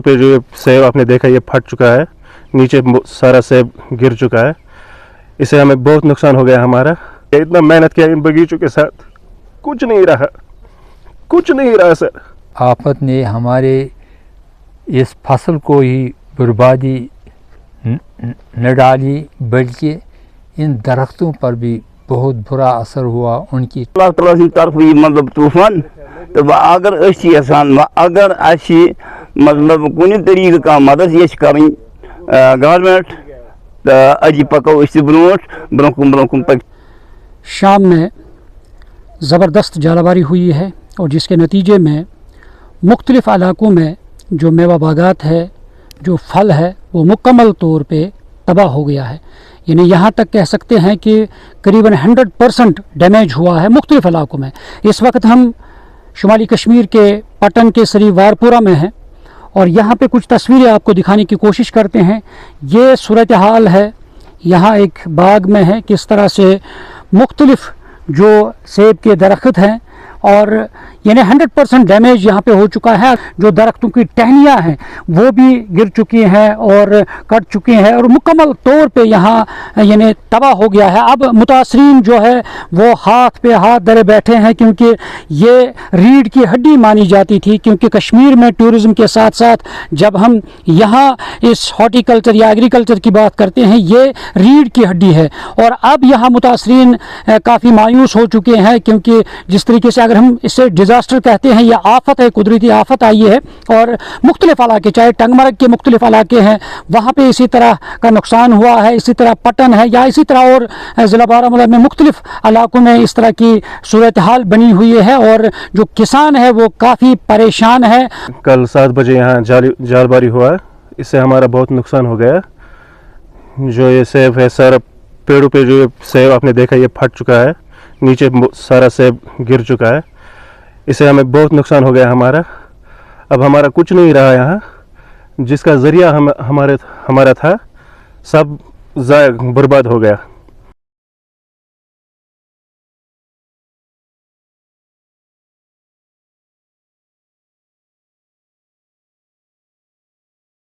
पे जो सेब आपने देखा ये फट चुका है, नीचे सारा सेब गिर चुका है। इससे हमें बहुत नुकसान हो गया हमारा। इतना मेहनत किया इन बगीचों के साथ, कुछ नहीं रहा, कुछ नहीं रहा सर। आफत ने हमारे इस फसल को ही बर्बादी न डाली, बल्कि इन दरख्तों पर भी बहुत बुरा असर हुआ। उनकी अल्लाह ताला की तरफ ये मतलब तूफान तो अगर यसान अगर मतलब कुछ तरीके का मदद ये करें गवर्नमेंट तो अजी पको ब्रोकुम पक। शाम में ज़बरदस्त जालाबारी हुई है और जिसके नतीजे में मुख्तलिफ इलाकों में जो मेवा बागात है, जो फल है, वो मुकम्मल तौर पे तबाह हो गया है। यानी यहाँ तक कह सकते हैं कि करीबन 100% डैमेज हुआ है मुख्तलिफ इलाकों में। इस वक्त हम शुमाली कश्मीर के पटन के सरी वारपुरा में हैं और यहाँ पे कुछ तस्वीरें आपको दिखाने की कोशिश करते हैं। ये सूरत हाल है, यहाँ एक बाग में है, किस तरह से मुख्तलिफ जो सेब के दरख्त हैं और यानी 100% डैमेज यहाँ पे हो चुका है। जो दरख्तों की टहनियाँ हैं वो भी गिर चुकी हैं और कट चुकी हैं और मुकम्मल तौर पे यहाँ यानी तबाह हो गया है। अब मुतासरीन जो है वो हाथ पे हाथ धरे बैठे हैं, क्योंकि ये रीढ़ की हड्डी मानी जाती थी। क्योंकि कश्मीर में टूरिज़म के साथ साथ जब हम यहाँ इस हॉर्टिकल्चर या एग्रीकल्चर की बात करते हैं, ये रीढ़ की हड्डी है। और अब यहाँ मुतासरीन काफ़ी मायूस हो चुके हैं, क्योंकि जिस तरीके से अगर हम इसे डिज़ास्टर कहते हैं, यह आफत है, कुदरती आफत आई है। और मुख्तलिफ इलाके, चाहे टंगमर्ग के मुख्तलिफ इलाके हैं, वहाँ पे इसी तरह का नुकसान हुआ है। इसी तरह पटन है या इसी तरह और ज़िला बारामूला में मुख्तलिफ इलाकों में इस तरह की सूरत हाल बनी हुई है और जो किसान है वो काफ़ी परेशान है। कल 7 बजे यहाँ जालबारी हुआ, इससे हमारा बहुत नुकसान हो गया। जो ये सेब है, सारा पेड़ों पे जो सेब आपने देखा ये फट चुका है, नीचे सारा सेब गिर चुका है। इससे हमें बहुत नुकसान हो गया हमारा। अब हमारा कुछ नहीं रहा यहाँ, जिसका ज़रिया हमारा था, सब बर्बाद हो गया।